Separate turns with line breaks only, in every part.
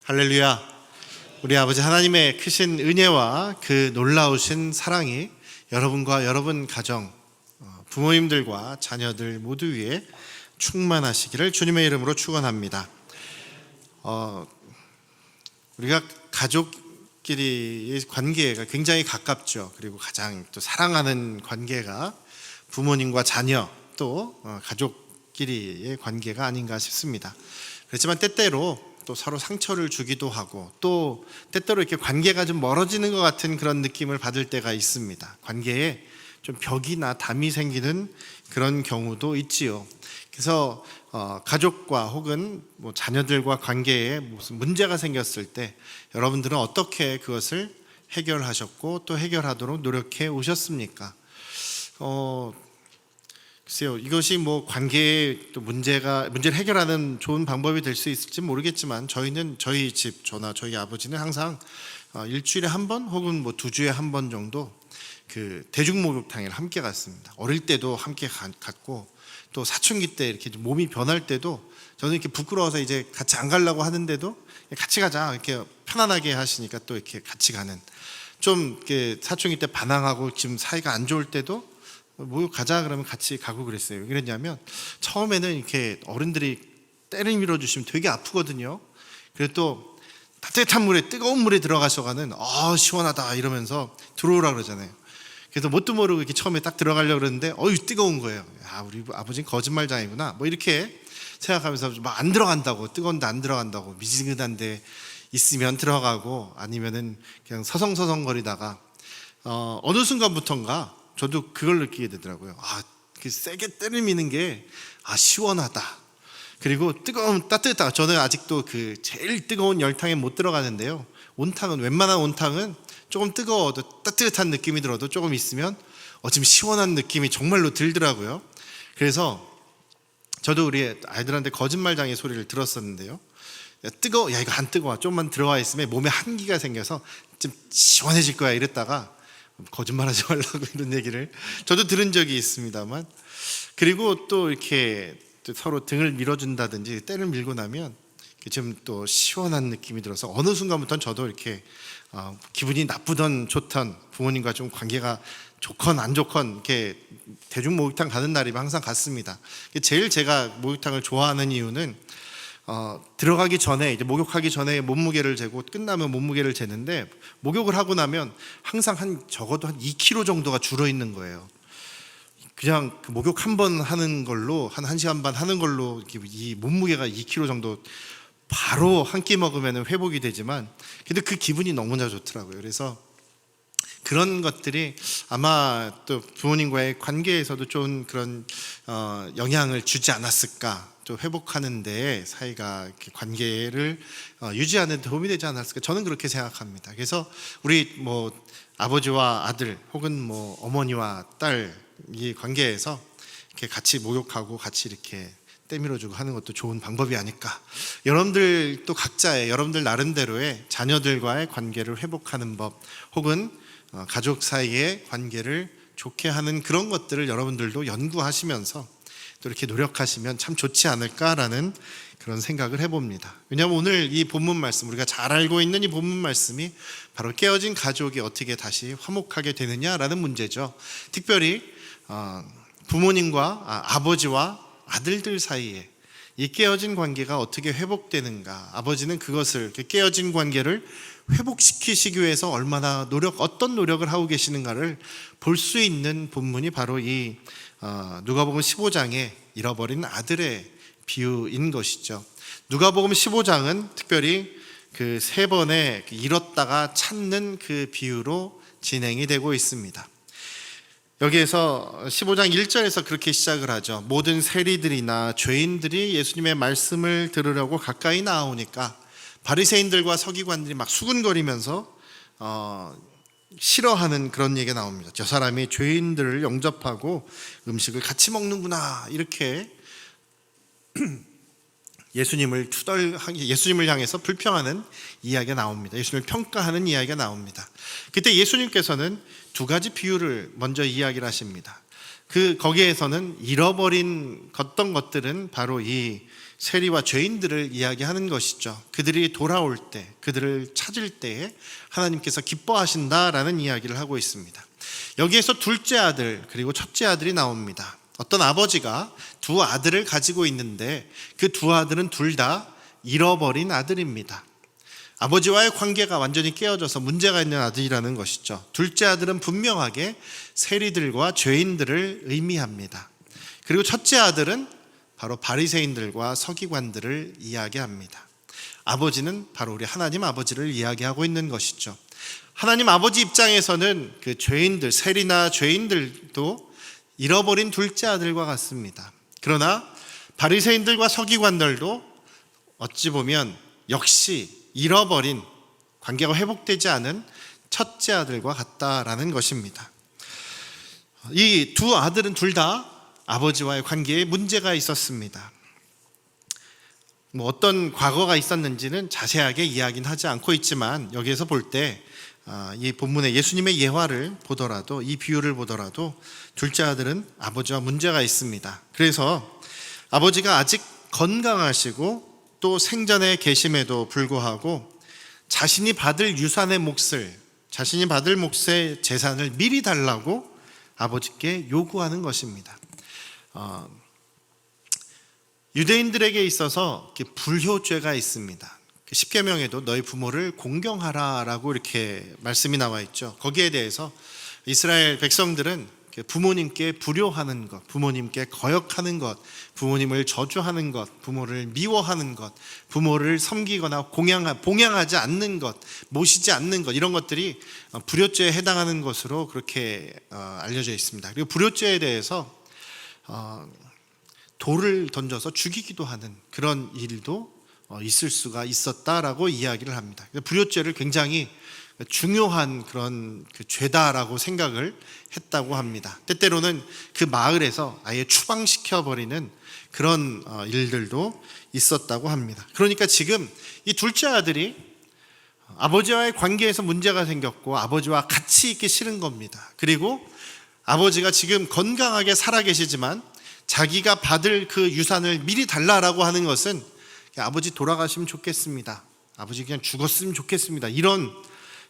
할렐루야. 우리 아버지 하나님의 크신 은혜와 그 놀라우신 사랑이 여러분과 여러분 가정, 부모님들과 자녀들 모두 위에 충만하시기를 주님의 이름으로 축원합니다. 우리가 가족끼리의 관계가 굉장히 가깝죠. 그리고 가장 또 사랑하는 관계가 부모님과 자녀 또 가족끼리의 관계가 아닌가 싶습니다. 그렇지만 때때로 또 서로 상처를 주기도 하고 또 때때로 이렇게 관계가 좀 멀어지는 것 같은 그런 느낌을 받을 때가 있습니다. 관계에 좀 벽이나 담이 생기는 그런 경우도 있지요. 그래서 가족과 혹은 자녀들과 관계에 무슨 문제가 생겼을 때 여러분들은 어떻게 그것을 해결하셨고 또 해결하도록 노력해 오셨습니까? 글쎄요, 이것이 관계에 또 문제를 해결하는 좋은 방법이 될 수 있을지 모르겠지만 저희는 저희 집, 저나 저희 아버지는 항상 일주일에 한 번 혹은 2주에 한 번 정도 그 대중목욕탕을 함께 갔습니다. 어릴 때도 함께 갔고 또 사춘기 때 이렇게 몸이 변할 때도 저는 이렇게 부끄러워서 이제 같이 안 가려고 하는데도 같이 가자 이렇게 편안하게 하시니까 또 이렇게 같이 가는, 좀 이렇게 사춘기 때 반항하고 지금 사이가 안 좋을 때도 목욕 가자 그러면 같이 가고 그랬어요. 왜 그랬냐면 처음에는 이렇게 어른들이 때를 밀어주시면 되게 아프거든요. 그래도 또 따뜻한 물에 뜨거운 물에 들어가셔가는 시원하다 이러면서 들어오라 그러잖아요. 그래서 뭣도 모르고 이렇게 처음에 딱 들어가려고 그러는데 뜨거운 거예요. 우리 아버지는 거짓말장이구나 이렇게 생각하면서 막 안 들어간다고, 뜨거운데 안 들어간다고, 미지근한데 있으면 들어가고 아니면은 그냥 서성서성거리다가 어느 순간부턴가 저도 그걸 느끼게 되더라고요. 세게 때를 미는 게 시원하다. 그리고 따뜻하다. 저는 아직도 그 제일 뜨거운 열탕에 못 들어가는데요. 웬만한 온탕은 조금 뜨거워도 따뜻한 느낌이 들어도 조금 있으면 지금 시원한 느낌이 정말로 들더라고요. 그래서 저도 우리 아이들한테 거짓말장애 소리를 들었었는데요. 이거 안 뜨거워. 좀만 들어와 있으면 몸에 한기가 생겨서 좀 시원해질 거야 이랬다가 거짓말하지 말라고 이런 얘기를 저도 들은 적이 있습니다만, 그리고 또 이렇게 서로 등을 밀어준다든지 때를 밀고 나면 좀 또 시원한 느낌이 들어서 어느 순간부터는 저도 이렇게 기분이 나쁘던 좋던 부모님과 좀 관계가 좋건 안 좋건 이렇게 대중 목욕탕 가는 날이면 항상 갔습니다. 제일 제가 목욕탕을 좋아하는 이유는 들어가기 전에, 이제 목욕하기 전에 몸무게를 재고 끝나면 몸무게를 재는데, 목욕을 하고 나면 항상 적어도 한 2kg 정도가 줄어 있는 거예요. 그냥 그 목욕 한 번 하는 걸로 한 1시간 반 하는 걸로 이 몸무게가 2kg 정도 바로 한 끼 먹으면 회복이 되지만, 근데 그 기분이 너무나 좋더라고요. 그래서 그런 것들이 아마 또 부모님과의 관계에서도 좀 그런 영향을 주지 않았을까, 또 회복하는 데 사이가 관계를 유지하는 데 도움이 되지 않았을까, 저는 그렇게 생각합니다. 그래서 우리 아버지와 아들 혹은 어머니와 딸 이 관계에서 이렇게 같이 목욕하고 같이 이렇게 때밀어주고 하는 것도 좋은 방법이 아닐까. 여러분들 또 각자의, 여러분들 나름대로의 자녀들과의 관계를 회복하는 법, 혹은 가족 사이의 관계를 좋게 하는 그런 것들을 여러분들도 연구하시면서 또 이렇게 노력하시면 참 좋지 않을까라는 그런 생각을 해봅니다. 왜냐하면 오늘 이 본문 말씀, 우리가 잘 알고 있는 이 본문 말씀이 바로 깨어진 가족이 어떻게 다시 화목하게 되느냐라는 문제죠. 특별히 부모님과 아버지와 아들들 사이에 이 깨어진 관계가 어떻게 회복되는가, 아버지는 그것을, 깨어진 관계를 회복시키시기 위해서 얼마나 어떤 노력을 하고 계시는가를 볼 수 있는 본문이 바로 이 누가복음 15장의 잃어버린 아들의 비유인 것이죠. 누가복음 15장은 특별히 그 3번의 잃었다가 찾는 그 비유로 진행이 되고 있습니다. 여기에서 15장 1절에서 그렇게 시작을 하죠. 모든 세리들이나 죄인들이 예수님의 말씀을 들으려고 가까이 나오니까 바리새인들과 서기관들이 막 수군거리면서 싫어하는 그런 얘기가 나옵니다. 저 사람이 죄인들을 영접하고 음식을 같이 먹는구나, 이렇게 예수님을 향해서 불평하는 이야기가 나옵니다. 예수님을 평가하는 이야기가 나옵니다. 그때 예수님께서는 2가지 비유를 먼저 이야기를 하십니다. 거기에서는 잃어버린 어떤 것들은 바로 이 세리와 죄인들을 이야기하는 것이죠. 그들이 돌아올 때, 그들을 찾을 때에 하나님께서 기뻐하신다라는 이야기를 하고 있습니다. 여기에서 둘째 아들 그리고 첫째 아들이 나옵니다. 어떤 아버지가 두 아들을 가지고 있는데 그 두 아들은 둘 다 잃어버린 아들입니다. 아버지와의 관계가 완전히 깨어져서 문제가 있는 아들이라는 것이죠. 둘째 아들은 분명하게 세리들과 죄인들을 의미합니다. 그리고 첫째 아들은 바로 바리새인들과 서기관들을 이야기합니다. 아버지는 바로 우리 하나님 아버지를 이야기하고 있는 것이죠. 하나님 아버지 입장에서는 그 죄인들, 세리나 죄인들도 잃어버린 둘째 아들과 같습니다. 그러나 바리새인들과 서기관들도 어찌 보면 역시 잃어버린, 관계가 회복되지 않은 첫째 아들과 같다라는 것입니다. 이 두 아들은 둘 다 아버지와의 관계에 문제가 있었습니다. 어떤 과거가 있었는지는 자세하게 이야기는 하지 않고 있지만 여기에서 볼 때 이 본문의 예수님의 예화를 보더라도, 이 비유를 보더라도 둘째 아들은 아버지와 문제가 있습니다. 그래서 아버지가 아직 건강하시고 또 생전에 계심에도 불구하고 자신이 받을 유산의 몫을, 자신이 받을 몫의 재산을 미리 달라고 아버지께 요구하는 것입니다. 유대인들에게 있어서 불효죄가 있습니다. 십계명에도 너희 부모를 공경하라라고 이렇게 말씀이 나와 있죠. 거기에 대해서 이스라엘 백성들은 부모님께 불효하는 것, 부모님께 거역하는 것, 부모님을 저주하는 것, 부모를 미워하는 것, 부모를 섬기거나 봉양하지 않는 것, 모시지 않는 것, 이런 것들이 불효죄에 해당하는 것으로 그렇게 알려져 있습니다. 그리고 불효죄에 대해서 돌을 던져서 죽이기도 하는 그런 일도 있을 수가 있었다라고 이야기를 합니다. 불효죄를 굉장히 중요한 그런 죄다라고 생각을 했다고 합니다. 때때로는 그 마을에서 아예 추방시켜버리는 그런 일들도 있었다고 합니다. 그러니까 지금 이 둘째 아들이 아버지와의 관계에서 문제가 생겼고 아버지와 같이 있기 싫은 겁니다. 그리고 아버지가 지금 건강하게 살아계시지만 자기가 받을 그 유산을 미리 달라라고 하는 것은 아버지 돌아가시면 좋겠습니다, 아버지 그냥 죽었으면 좋겠습니다, 이런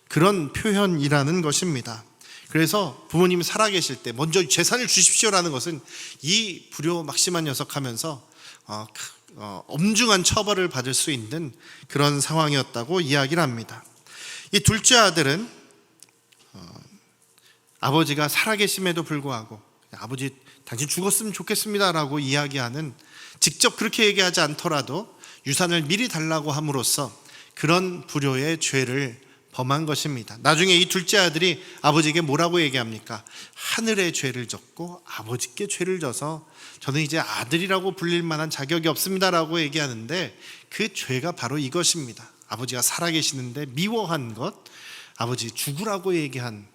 그런 표현이라는 것입니다. 그래서 부모님이 살아계실 때 먼저 재산을 주십시오라는 것은 이 불효막심한 녀석하면서 엄중한 처벌을 받을 수 있는 그런 상황이었다고 이야기를 합니다. 이 둘째 아들은 아버지가 살아계심에도 불구하고 아버지 당신 죽었으면 좋겠습니다라고 이야기하는, 직접 그렇게 얘기하지 않더라도 유산을 미리 달라고 함으로써 그런 불효의 죄를 범한 것입니다. 나중에 이 둘째 아들이 아버지에게 뭐라고 얘기합니까? 하늘의 죄를 졌고 아버지께 죄를 져서 저는 이제 아들이라고 불릴 만한 자격이 없습니다라고 얘기하는데, 그 죄가 바로 이것입니다. 아버지가 살아계시는데 미워한 것, 아버지 죽으라고 얘기한,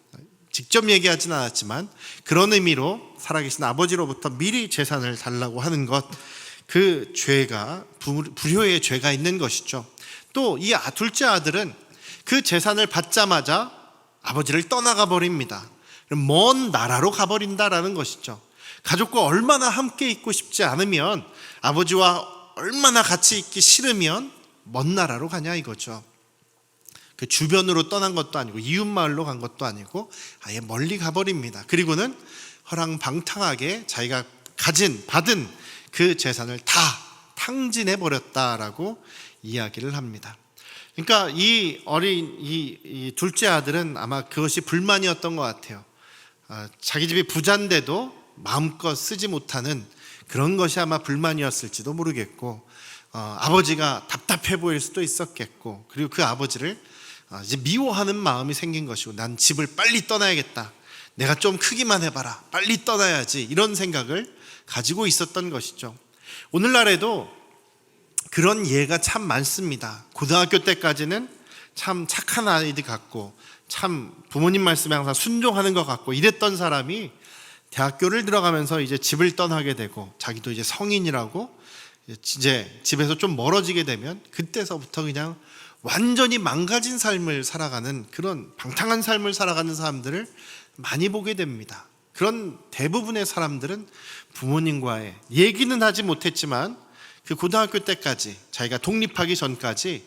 직접 얘기하진 않았지만 그런 의미로 살아계신 아버지로부터 미리 재산을 달라고 하는 것, 그 죄가 불효의 죄가 있는 것이죠. 또 이 둘째 아들은 그 재산을 받자마자 아버지를 떠나가 버립니다. 먼 나라로 가버린다라는 것이죠. 가족과 얼마나 함께 있고 싶지 않으면, 아버지와 얼마나 같이 있기 싫으면 먼 나라로 가냐 이거죠. 그 주변으로 떠난 것도 아니고 이웃마을로 간 것도 아니고 아예 멀리 가버립니다. 그리고는 허랑방탕하게 자기가 받은 그 재산을 다 탕진해 버렸다라고 이야기를 합니다. 그러니까 이 둘째 아들은 아마 그것이 불만이었던 것 같아요. 자기 집이 부자인데도 마음껏 쓰지 못하는 그런 것이 아마 불만이었을지도 모르겠고, 아버지가 답답해 보일 수도 있었겠고, 그리고 그 아버지를 이제 미워하는 마음이 생긴 것이고, 난 집을 빨리 떠나야겠다, 내가 좀 크기만 해봐라, 빨리 떠나야지, 이런 생각을 가지고 있었던 것이죠. 오늘날에도 그런 예가 참 많습니다. 고등학교 때까지는 참 착한 아이들 같고 참 부모님 말씀에 항상 순종하는 것 같고 이랬던 사람이 대학교를 들어가면서 이제 집을 떠나게 되고, 자기도 이제 성인이라고 이제 집에서 좀 멀어지게 되면 그때서부터 그냥 완전히 망가진 삶을 살아가는, 그런 방탕한 삶을 살아가는 사람들을 많이 보게 됩니다. 그런 대부분의 사람들은 부모님과의 얘기는 하지 못했지만 그 고등학교 때까지, 자기가 독립하기 전까지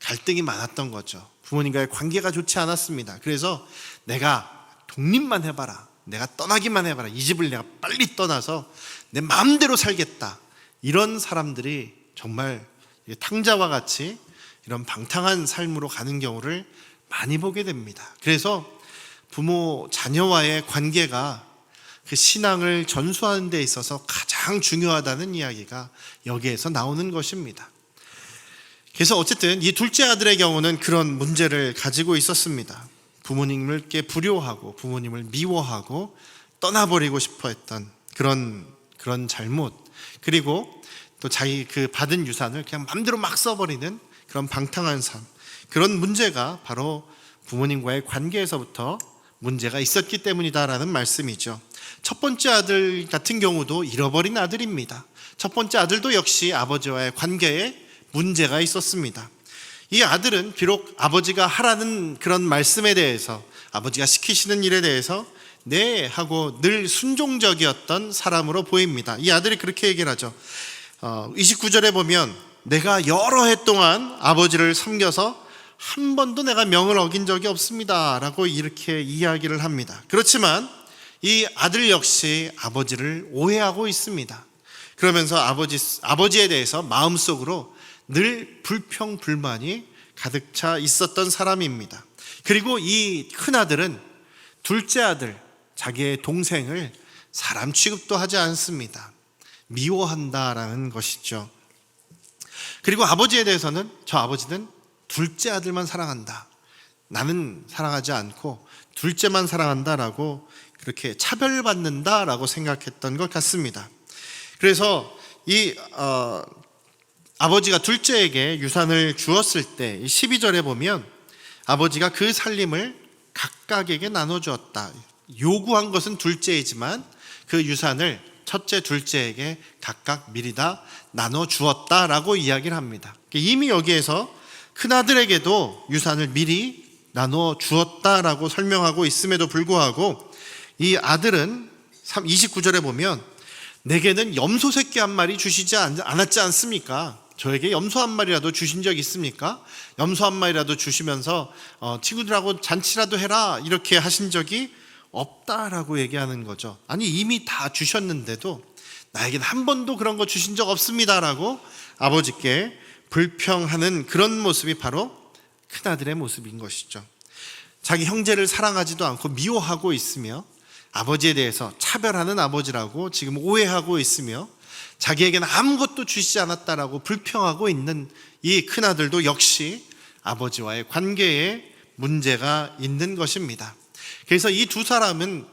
갈등이 많았던 거죠. 부모님과의 관계가 좋지 않았습니다. 그래서 내가 독립만 해봐라, 내가 떠나기만 해봐라, 이 집을 내가 빨리 떠나서 내 마음대로 살겠다, 이런 사람들이 정말 탕자와 같이 이런 방탕한 삶으로 가는 경우를 많이 보게 됩니다. 그래서 부모 자녀와의 관계가 그 신앙을 전수하는 데 있어서 가장 중요하다는 이야기가 여기에서 나오는 것입니다. 그래서 어쨌든 이 둘째 아들의 경우는 그런 문제를 가지고 있었습니다. 부모님께 불효하고 부모님을 미워하고 떠나버리고 싶어 했던 그런 잘못, 그리고 또 자기 그 받은 유산을 그냥 마음대로 막 써버리는 그런 방탕한 삶, 그런 문제가 바로 부모님과의 관계에서부터 문제가 있었기 때문이다라는 말씀이죠. 첫 번째 아들 같은 경우도 잃어버린 아들입니다. 첫 번째 아들도 역시 아버지와의 관계에 문제가 있었습니다. 이 아들은 비록 아버지가 하라는 그런 말씀에 대해서, 아버지가 시키시는 일에 대해서 네 하고 늘 순종적이었던 사람으로 보입니다. 이 아들이 그렇게 얘기를 하죠. 29절에 보면 내가 여러 해 동안 아버지를 섬겨서 한 번도 내가 명을 어긴 적이 없습니다 라고 이렇게 이야기를 합니다. 그렇지만 이 아들 역시 아버지를 오해하고 있습니다. 그러면서 아버지에 대해서 마음속으로 늘 불평불만이 가득 차 있었던 사람입니다. 그리고 이 큰아들은 둘째 아들, 자기의 동생을 사람 취급도 하지 않습니다. 미워한다라는 것이죠. 그리고 아버지에 대해서는, 저 아버지는 둘째 아들만 사랑한다, 나는 사랑하지 않고 둘째만 사랑한다라고 그렇게 차별받는다라고 생각했던 것 같습니다. 그래서 이 아버지가 둘째에게 유산을 주었을 때 12절에 보면 아버지가 그 살림을 각각에게 나눠주었다. 요구한 것은 둘째이지만 그 유산을 첫째, 둘째에게 각각 미리 다 나눠주었다라고 이야기를 합니다. 이미 여기에서 큰아들에게도 유산을 미리 나눠주었다라고 설명하고 있음에도 불구하고 이 아들은 29절에 보면 내게는 염소 새끼 한 마리 주시지 않았지 않습니까? 저에게 염소 한 마리라도 주신 적 있습니까? 염소 한 마리라도 주시면서 친구들하고 잔치라도 해라 이렇게 하신 적이 없다라고 얘기하는 거죠. 아니 이미 다 주셨는데도 나에게는 한 번도 그런 거 주신 적 없습니다라고 아버지께 불평하는 그런 모습이 바로 큰아들의 모습인 것이죠. 자기 형제를 사랑하지도 않고 미워하고 있으며 아버지에 대해서 차별하는 아버지라고 지금 오해하고 있으며 자기에게는 아무것도 주시지 않았다라고 불평하고 있는 이 큰아들도 역시 아버지와의 관계에 문제가 있는 것입니다. 그래서 이 두 사람은,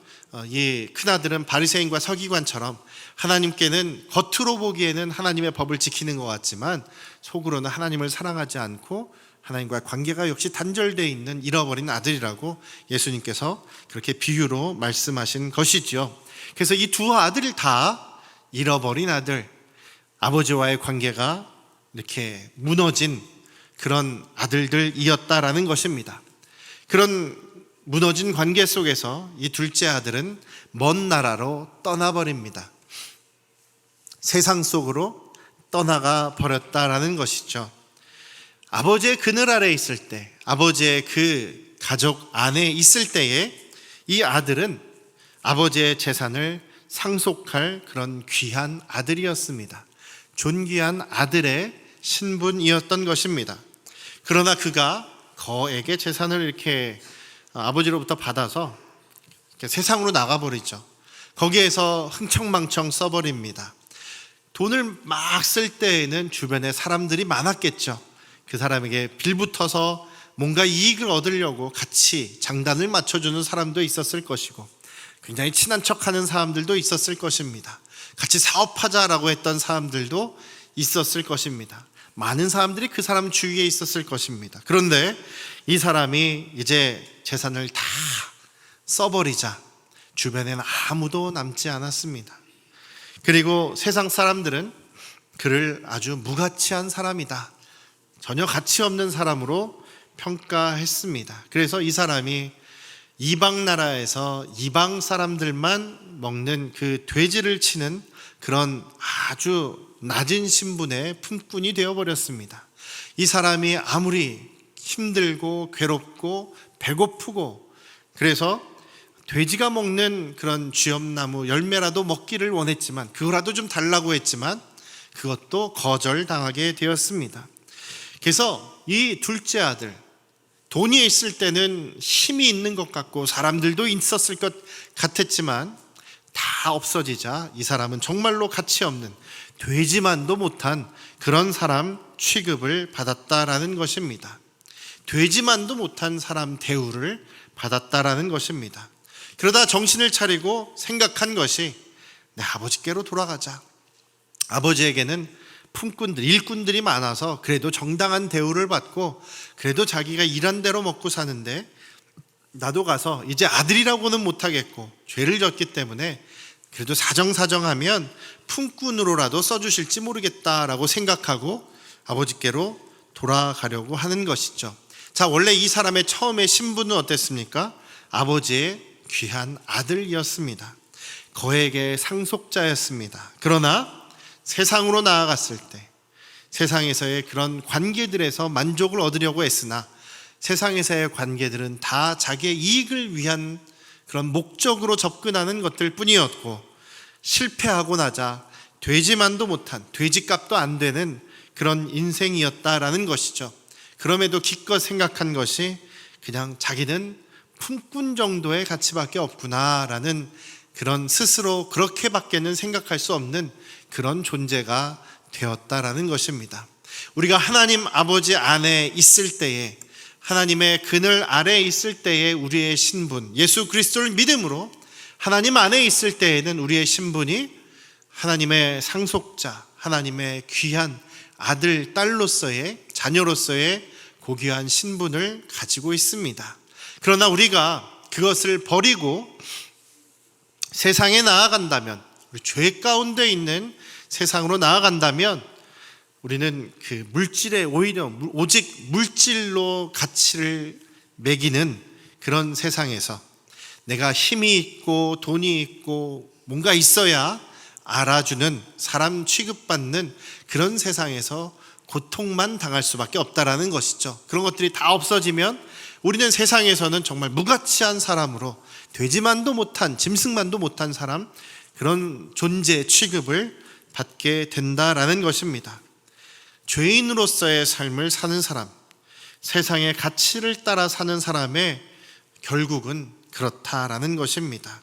이 큰아들은 바리새인과 서기관처럼 하나님께는 겉으로 보기에는 하나님의 법을 지키는 것 같지만 속으로는 하나님을 사랑하지 않고 하나님과의 관계가 역시 단절되어 있는 잃어버린 아들이라고 예수님께서 그렇게 비유로 말씀하신 것이죠. 그래서 이 두 아들을 다 잃어버린 아들, 아버지와의 관계가 이렇게 무너진 그런 아들들이었다라는 것입니다. 그런 무너진 관계 속에서 이 둘째 아들은 먼 나라로 떠나버립니다. 세상 속으로 떠나가 버렸다라는 것이죠. 아버지의 그늘 아래에 있을 때, 아버지의 그 가족 안에 있을 때에 이 아들은 아버지의 재산을 상속할 그런 귀한 아들이었습니다. 존귀한 아들의 신분이었던 것입니다. 그러나 그가 거액의 재산을 이렇게 아버지로부터 받아서 이렇게 세상으로 나가버리죠. 거기에서 흥청망청 써버립니다. 돈을 막 쓸 때에는 주변에 사람들이 많았겠죠. 그 사람에게 빌붙어서 뭔가 이익을 얻으려고 같이 장단을 맞춰주는 사람도 있었을 것이고 굉장히 친한 척하는 사람들도 있었을 것입니다. 같이 사업하자라고 했던 사람들도 있었을 것입니다. 많은 사람들이 그 사람 주위에 있었을 것입니다. 그런데 이 사람이 이제 재산을 다 써버리자 주변에는 아무도 남지 않았습니다. 그리고 세상 사람들은 그를 아주 무가치한 사람이다, 전혀 가치 없는 사람으로 평가했습니다. 그래서 이 사람이 이방 나라에서 이방 사람들만 먹는 그 돼지를 치는 그런 아주 낮은 신분의 품꾼이 되어버렸습니다. 이 사람이 아무리 힘들고 괴롭고 배고프고 그래서 돼지가 먹는 그런 쥐엄나무 열매라도 먹기를 원했지만, 그거라도 좀 달라고 했지만 그것도 거절당하게 되었습니다. 그래서 이 둘째 아들, 돈이 있을 때는 힘이 있는 것 같고 사람들도 있었을 것 같았지만 다 없어지자 이 사람은 정말로 가치 없는, 되지만도 못한 그런 사람 취급을 받았다라는 것입니다. 되지만도 못한 사람 대우를 받았다라는 것입니다. 그러다 정신을 차리고 생각한 것이, 내 아버지께로 돌아가자. 아버지에게는 품꾼들, 일꾼들이 많아서 그래도 정당한 대우를 받고 그래도 자기가 일한 대로 먹고 사는데, 나도 가서 이제 아들이라고는 못하겠고 죄를 졌기 때문에 그래도 사정사정하면 품꾼으로라도 써주실지 모르겠다라고 생각하고 아버지께로 돌아가려고 하는 것이죠. 자, 원래 이 사람의 처음의 신분은 어땠습니까? 아버지의 귀한 아들이었습니다. 거액의 상속자였습니다. 그러나 세상으로 나아갔을 때 세상에서의 그런 관계들에서 만족을 얻으려고 했으나 세상에서의 관계들은 다 자기의 이익을 위한 그런 목적으로 접근하는 것들 뿐이었고, 실패하고 나자 되지만도 못한, 돼지값도 안 되는 그런 인생이었다라는 것이죠. 그럼에도 기껏 생각한 것이 그냥 자기는 품꾼 정도의 가치밖에 없구나라는, 그런 스스로 그렇게밖에는 생각할 수 없는 그런 존재가 되었다라는 것입니다. 우리가 하나님 아버지 안에 있을 때에, 하나님의 그늘 아래에 있을 때에 우리의 신분, 예수 그리스도를 믿음으로 하나님 안에 있을 때에는 우리의 신분이 하나님의 상속자, 하나님의 귀한 아들, 딸로서의, 자녀로서의 고귀한 신분을 가지고 있습니다. 그러나 우리가 그것을 버리고 세상에 나아간다면, 우리 죄 가운데 있는 세상으로 나아간다면 우리는 그 물질에 오히려 오직 물질로 가치를 매기는 그런 세상에서, 내가 힘이 있고 돈이 있고 뭔가 있어야 알아주는, 사람 취급받는 그런 세상에서 고통만 당할 수밖에 없다라는 것이죠. 그런 것들이 다 없어지면 우리는 세상에서는 정말 무가치한 사람으로, 되지만도 못한, 짐승만도 못한 사람, 그런 존재 취급을 받게 된다라는 것입니다. 죄인으로서의 삶을 사는 사람, 세상의 가치를 따라 사는 사람의 결국은 그렇다라는 것입니다.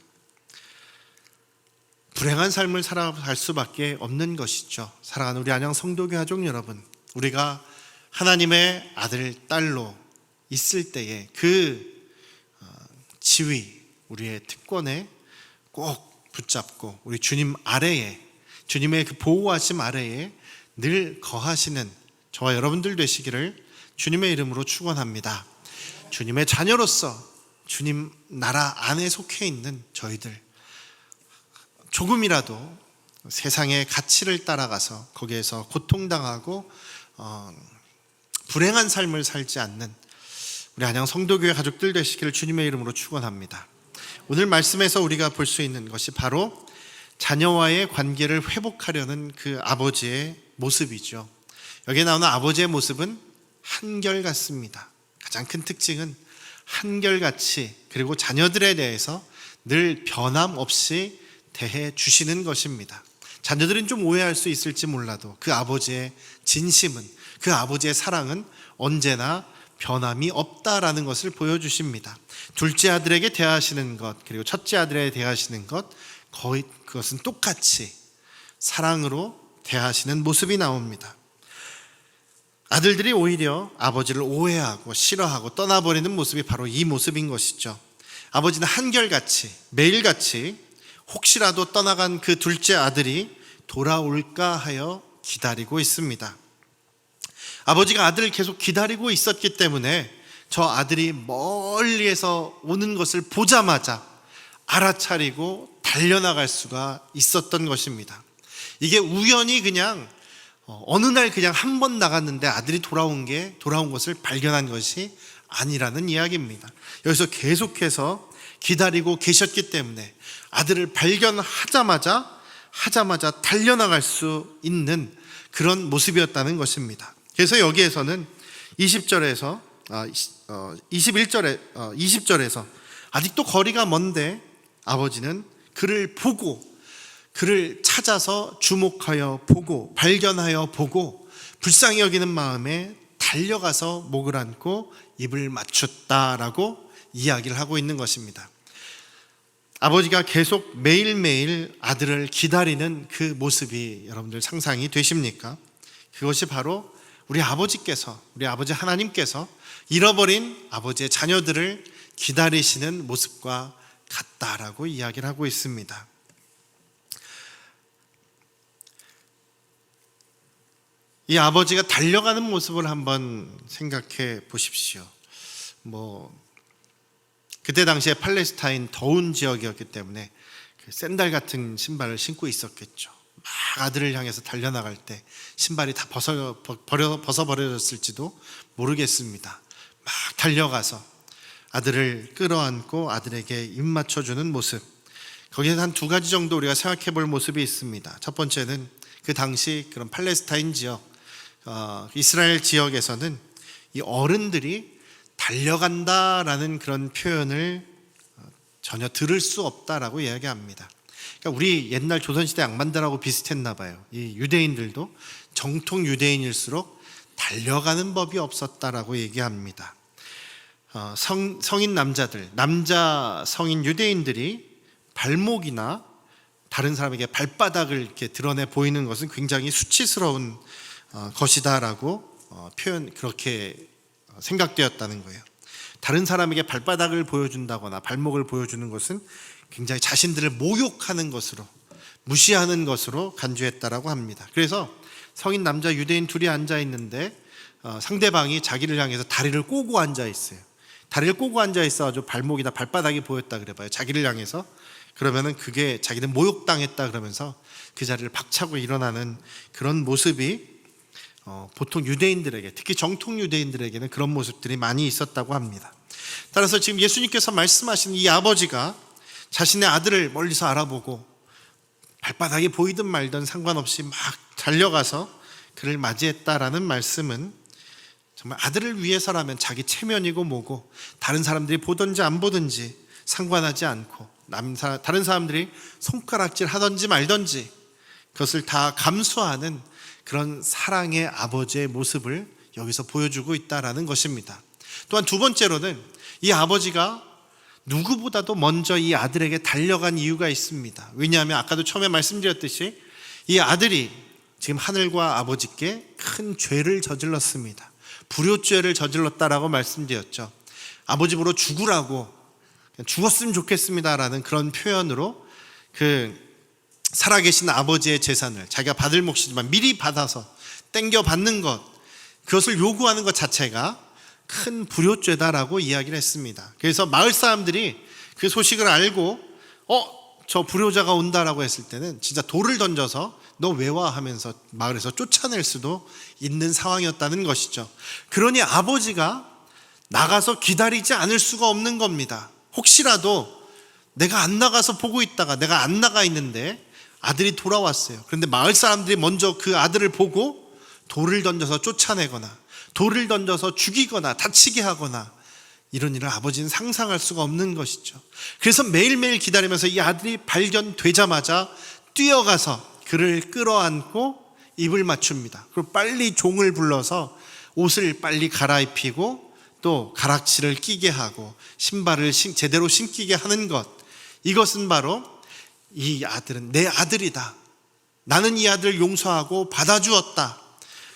불행한 삶을 살아갈 수밖에 없는 것이죠. 사랑하는 우리 안양 성도교 가족 여러분, 우리가 하나님의 아들, 딸로 있을 때에 그 지위, 우리의 특권에 꼭 붙잡고 우리 주님 아래에, 주님의 그 보호하심 아래에 늘 거하시는 저와 여러분들 되시기를 주님의 이름으로 축원합니다. 주님의 자녀로서 주님 나라 안에 속해 있는 저희들, 조금이라도 세상의 가치를 따라가서 거기에서 고통당하고 불행한 삶을 살지 않는 우리 안양 성도교회 가족들 되시기를 주님의 이름으로 축원합니다. 오늘 말씀에서 우리가 볼 수 있는 것이 바로 자녀와의 관계를 회복하려는 그 아버지의 모습이죠. 여기에 나오는 아버지의 모습은 한결같습니다. 가장 큰 특징은 한결같이, 그리고 자녀들에 대해서 늘 변함없이 대해 주시는 것입니다. 자녀들은 좀 오해할 수 있을지 몰라도 그 아버지의 진심은, 그 아버지의 사랑은 언제나 변함이 없다라는 것을 보여주십니다. 둘째 아들에게 대하시는 것, 그리고 첫째 아들에게 대하시는 것, 거의 그것은 똑같이 사랑으로 대하시는 모습이 나옵니다. 아들들이 오히려 아버지를 오해하고 싫어하고 떠나버리는 모습이 바로 이 모습인 것이죠. 아버지는 한결같이, 매일같이 혹시라도 떠나간 그 둘째 아들이 돌아올까 하여 기다리고 있습니다. 아버지가 아들을 계속 기다리고 있었기 때문에 저 아들이 멀리에서 오는 것을 보자마자 알아차리고 달려나갈 수가 있었던 것입니다. 이게 우연히 그냥 어느 날 그냥 한 번 나갔는데 아들이 돌아온 것을 발견한 것이 아니라는 이야기입니다. 여기서 계속해서 기다리고 계셨기 때문에 아들을 발견하자마자 하자마자 달려나갈 수 있는 그런 모습이었다는 것입니다. 그래서 여기에서는 20절에서 20절에서 아직도 거리가 먼데 아버지는 그를 보고, 그를 찾아서 주목하여 보고, 발견하여 보고, 불쌍히 여기는 마음에 달려가서 목을 안고 입을 맞췄다라고 이야기를 하고 있는 것입니다. 아버지가 계속 매일매일 아들을 기다리는 그 모습이 여러분들 상상이 되십니까? 그것이 바로 우리 아버지께서, 우리 아버지 하나님께서 잃어버린 아버지의 자녀들을 기다리시는 모습과 같다라고 이야기를 하고 있습니다. 이 아버지가 달려가는 모습을 한번 생각해 보십시오. 그때 당시에 팔레스타인 더운 지역이었기 때문에 그 샌들 같은 신발을 신고 있었겠죠. 막 아들을 향해서 달려나갈 때 신발이 다 벗어버려졌을지도 모르겠습니다. 막 달려가서 아들을 끌어안고 아들에게 입 맞춰주는 모습, 거기에서 한 두 가지 정도 우리가 생각해 볼 모습이 있습니다. 첫 번째는 그 당시 그런 팔레스타인 지역, 이스라엘 지역에서는 이 어른들이 달려간다라는 그런 표현을 전혀 들을 수 없다라고 이야기합니다. 그러니까 우리 옛날 조선시대 양반들하고 비슷했나 봐요. 이 유대인들도 정통 유대인일수록 달려가는 법이 없었다라고 얘기합니다. 성인 남자들, 남자 성인 유대인들이 발목이나 다른 사람에게 발바닥을 이렇게 드러내 보이는 것은 굉장히 수치스러운 것이다라고 그렇게 생각되었다는 거예요. 다른 사람에게 발바닥을 보여준다거나 발목을 보여주는 것은 굉장히 자신들을 모욕하는 것으로, 무시하는 것으로 간주했다라고 합니다. 그래서 성인 남자 유대인 둘이 앉아 있는데 상대방이 자기를 향해서 다리를 꼬고 앉아 있어요. 다리를 꼬고 앉아 있어가지고 발목이나 발바닥이 보였다 그래봐요. 자기를 향해서. 그러면은 그게 자기는 모욕당했다 그러면서 그 자리를 박차고 일어나는 그런 모습이 보통 유대인들에게, 특히 정통 유대인들에게는 그런 모습들이 많이 있었다고 합니다. 따라서 지금 예수님께서 말씀하시는 이 아버지가 자신의 아들을 멀리서 알아보고 발바닥이 보이든 말든 상관없이 막 달려가서 그를 맞이했다라는 말씀은 정말 아들을 위해서라면 자기 체면이고 뭐고 다른 사람들이 보든지 안 보든지 상관하지 않고 다른 사람들이 손가락질 하든지 말든지 그것을 다 감수하는 그런 사랑의 아버지의 모습을 여기서 보여주고 있다라는 것입니다. 또한 두 번째로는 이 아버지가 누구보다도 먼저 이 아들에게 달려간 이유가 있습니다. 왜냐하면 아까도 처음에 말씀드렸듯이 이 아들이 지금 하늘과 아버지께 큰 죄를 저질렀습니다. 불효죄를 저질렀다라고 말씀드렸죠. 아버지 보러 죽으라고, 죽었으면 좋겠습니다라는 그런 표현으로 살아계신 아버지의 재산을 자기가 받을 몫이지만 미리 받아서 땡겨 받는 것, 그것을 요구하는 것 자체가 큰 불효죄다라고 이야기를 했습니다. 그래서 마을 사람들이 그 소식을 알고 저 불효자가 온다라고 했을 때는 진짜 돌을 던져서 너 왜 와 하면서 마을에서 쫓아낼 수도 있는 상황이었다는 것이죠. 그러니 아버지가 나가서 기다리지 않을 수가 없는 겁니다. 혹시라도 내가 안 나가서 보고 있다가 내가 안 나가 있는데 아들이 돌아왔어요. 그런데 마을 사람들이 먼저 그 아들을 보고 돌을 던져서 쫓아내거나 돌을 던져서 죽이거나 다치게 하거나 이런 일을 아버지는 상상할 수가 없는 것이죠. 그래서 매일매일 기다리면서 이 아들이 발견되자마자 뛰어가서 그를 끌어안고 입을 맞춥니다. 그리고 빨리 종을 불러서 옷을 빨리 갈아입히고 또 가락지를 끼게 하고 신발을 제대로 신기게 하는 것, 이것은 바로 이 아들은 내 아들이다, 나는 이 아들을 용서하고 받아주었다,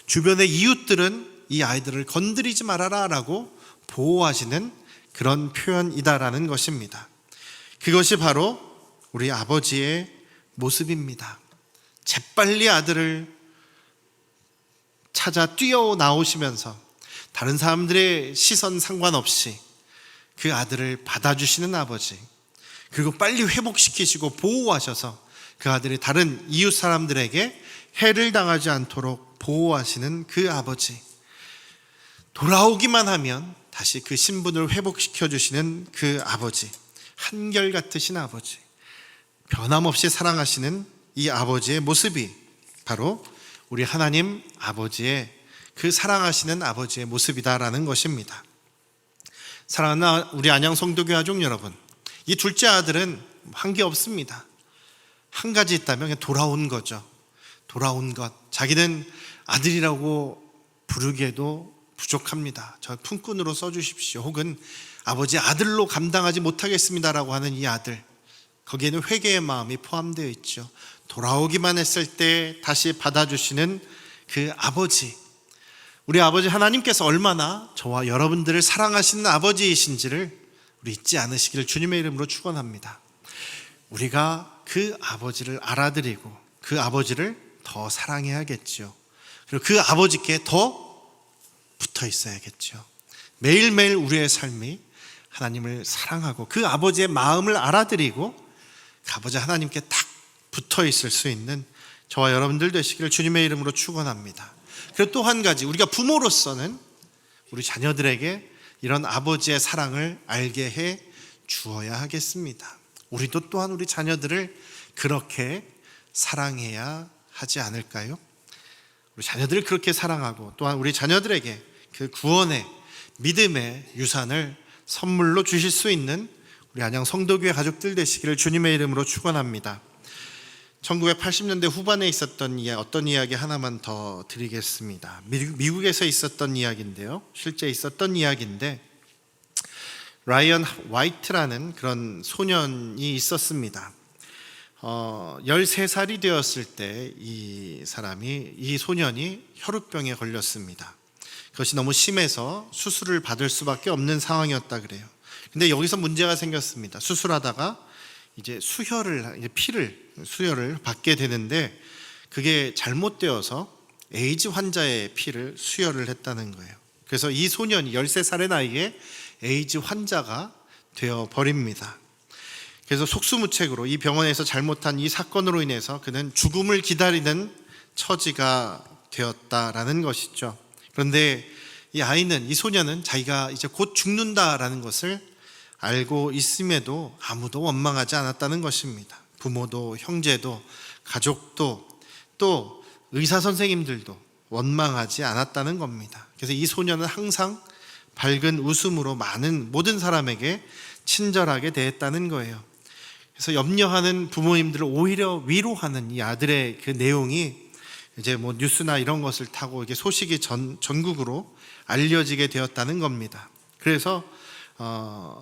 주변의 이웃들은 이 아이들을 건드리지 말아라 라고 보호하시는 그런 표현이다라는 것입니다. 그것이 바로 우리 아버지의 모습입니다. 재빨리 아들을 찾아 뛰어나오시면서 다른 사람들의 시선 상관없이 그 아들을 받아주시는 아버지, 그리고 빨리 회복시키시고 보호하셔서 그 아들이 다른 이웃 사람들에게 해를 당하지 않도록 보호하시는 그 아버지, 돌아오기만 하면 다시 그 신분을 회복시켜 주시는 그 아버지, 한결같으신 아버지, 변함없이 사랑하시는 이 아버지의 모습이 바로 우리 하나님 아버지의 그 사랑하시는 아버지의 모습이다라는 것입니다. 사랑하는 우리 안양 성도교회 가족 여러분, 이 둘째 아들은 한 게 없습니다. 한 가지 있다면 그냥 돌아온 거죠. 돌아온 것. 자기는 아들이라고 부르기에도 부족합니다. 저 품꾼으로 써주십시오. 혹은 아버지 아들로 감당하지 못하겠습니다라고 하는 이 아들, 거기에는 회개의 마음이 포함되어 있죠. 돌아오기만 했을 때 다시 받아주시는 그 아버지, 우리 아버지 하나님께서 얼마나 저와 여러분들을 사랑하시는 아버지이신지를 우리 잊지 않으시기를 주님의 이름으로 축원합니다. 우리가 그 아버지를 알아드리고 그 아버지를 더 사랑해야겠죠. 그리고 그 아버지께 더 붙어 있어야겠죠. 매일매일 우리의 삶이 하나님을 사랑하고 그 아버지의 마음을 알아드리고 그 아버지 하나님께 딱 붙어 있을 수 있는 저와 여러분들 되시기를 주님의 이름으로 축원합니다. 그리고 또 한 가지, 우리가 부모로서는 우리 자녀들에게 이런 아버지의 사랑을 알게 해 주어야 하겠습니다. 우리도 또한 우리 자녀들을 그렇게 사랑해야 하지 않을까요? 우리 자녀들을 그렇게 사랑하고 또한 우리 자녀들에게 그 구원의 믿음의 유산을 선물로 주실 수 있는 우리 안양 성도교회 가족들 되시기를 주님의 이름으로 축원합니다. 1980년대 후반에 있었던 어떤 이야기 하나만 더 드리겠습니다. 미국에서 있었던 이야기인데요. 실제 있었던 이야기인데, 라이언 화이트라는 그런 소년이 있었습니다. 13살이 되었을 때 이 소년이 혈우병에 걸렸습니다. 그것이 너무 심해서 수술을 받을 수밖에 없는 상황이었다 그래요. 근데 여기서 문제가 생겼습니다. 수술하다가 이제 수혈을 받게 되는데 그게 잘못되어서 에이즈 환자의 피를 수혈을 했다는 거예요. 그래서 이 소년이 13살의 나이에 에이즈 환자가 되어 버립니다. 그래서 속수무책으로 이 병원에서 잘못한 이 사건으로 인해서 그는 죽음을 기다리는 처지가 되었다라는 것이죠. 그런데 이 소년은 자기가 이제 곧 죽는다라는 것을 알고 있음에도 아무도 원망하지 않았다는 것입니다. 부모도, 형제도, 가족도, 또 의사 선생님들도 원망하지 않았다는 겁니다. 그래서 이 소년은 항상 밝은 웃음으로 모든 사람에게 친절하게 대했다는 거예요. 그래서 염려하는 부모님들을 오히려 위로하는 이 아들의 그 내용이 이제 뉴스나 이런 것을 타고 이게 소식이 전국으로 알려지게 되었다는 겁니다. 그래서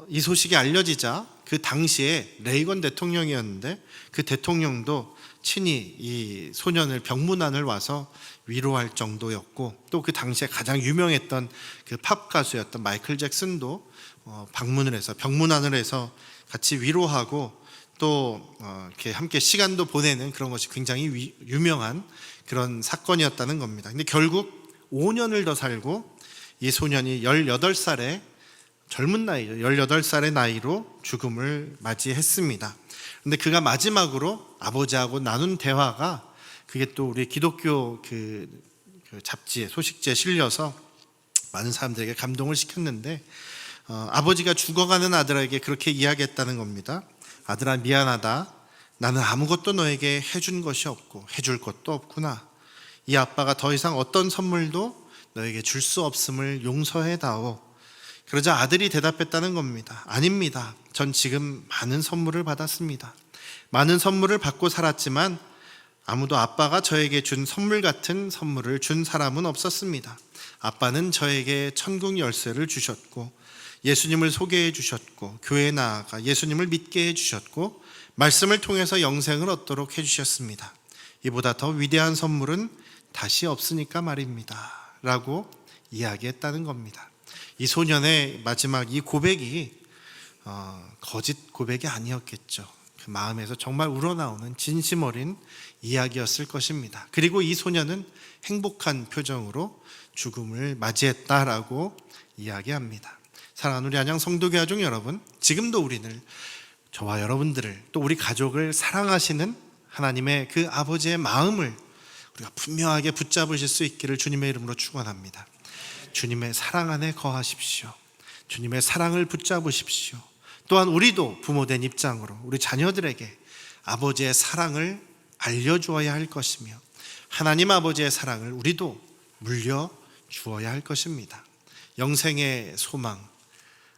이 소식이 알려지자 그 당시에 레이건 대통령이었는데 그 대통령도 친히 이 소년을 병문안을 와서 위로할 정도였고, 또 그 당시에 가장 유명했던 그 팝 가수였던 마이클 잭슨도 방문을 해서 병문안을 해서 같이 위로하고 또 이렇게 함께 시간도 보내는 그런 것이 굉장히 유명한 그런 사건이었다는 겁니다. 근데 결국 5년을 더 살고 이 소년이 18살에 젊은 나이죠. 18살의 나이로 죽음을 맞이했습니다. 근데 그가 마지막으로 아버지하고 나눈 대화가 그게 또 우리 기독교 그 잡지에 소식지에 실려서 많은 사람들에게 감동을 시켰는데, 아버지가 죽어가는 아들에게 그렇게 이야기했다는 겁니다. 아들아, 미안하다. 나는 아무것도 너에게 해준 것이 없고 해줄 것도 없구나. 이 아빠가 더 이상 어떤 선물도 너에게 줄 수 없음을 용서해다오. 그러자 아들이 대답했다는 겁니다. 아닙니다. 전 지금 많은 선물을 받았습니다. 많은 선물을 받고 살았지만 아무도 아빠가 저에게 준 선물 같은 선물을 준 사람은 없었습니다. 아빠는 저에게 천국 열쇠를 주셨고 예수님을 소개해 주셨고 교회에 나아가 예수님을 믿게 해주셨고 말씀을 통해서 영생을 얻도록 해주셨습니다. 이보다 더 위대한 선물은 다시 없으니까 말입니다 라고 이야기했다는 겁니다. 이 소년의 마지막 이 고백이 거짓 고백이 아니었겠죠. 그 마음에서 정말 우러나오는 진심 어린 이야기였을 것입니다. 그리고 이 소년은 행복한 표정으로 죽음을 맞이했다라고 이야기합니다. 사랑하는 우리 안양 성도교회 가족 여러분, 지금도 우리는 저와 여러분들을 또 우리 가족을 사랑하시는 하나님의 그 아버지의 마음을 우리가 분명하게 붙잡으실 수 있기를 주님의 이름으로 축원합니다. 주님의 사랑 안에 거하십시오. 주님의 사랑을 붙잡으십시오. 또한 우리도 부모된 입장으로 우리 자녀들에게 아버지의 사랑을 알려주어야 할 것이며 하나님 아버지의 사랑을 우리도 물려주어야 할 것입니다. 영생의 소망,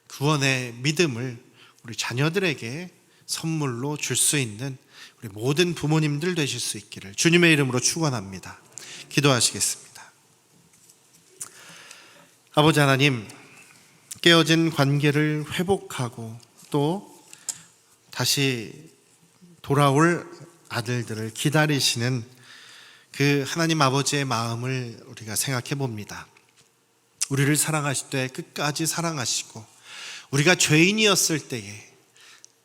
구원의 믿음을 우리 자녀들에게 선물로 줄 수 있는 우리 모든 부모님들 되실 수 있기를 주님의 이름으로 축원합니다. 기도하시겠습니다. 아버지 하나님, 깨어진 관계를 회복하고 또 다시 돌아올 아들들을 기다리시는 그 하나님 아버지의 마음을 우리가 생각해 봅니다. 우리를 사랑하실 때 끝까지 사랑하시고 우리가 죄인이었을 때에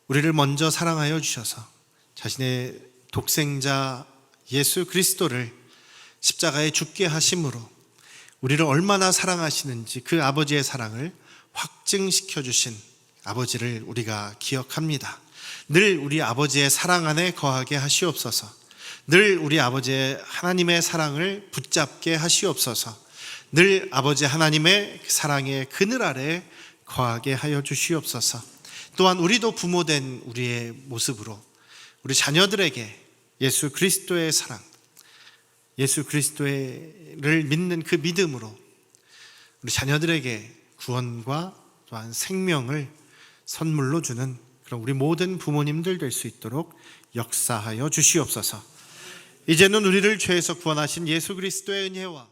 우리를 먼저 사랑하여 주셔서 자신의 독생자 예수 그리스도를 십자가에 죽게 하심으로 우리를 얼마나 사랑하시는지 그 아버지의 사랑을 확증시켜 주신 아버지를 우리가 기억합니다. 늘 우리 아버지의 사랑 안에 거하게 하시옵소서. 늘 우리 아버지의 하나님의 사랑을 붙잡게 하시옵소서. 늘 아버지 하나님의 사랑의 그늘 아래 거하게 하여 주시옵소서. 또한 우리도 부모된 우리의 모습으로 우리 자녀들에게 예수 그리스도의 사랑, 예수 그리스도를 믿는 그 믿음으로 우리 자녀들에게 구원과 또한 생명을 선물로 주는 그런 우리 모든 부모님들 될 수 있도록 역사하여 주시옵소서. 이제는 우리를 죄에서 구원하신 예수 그리스도의 은혜와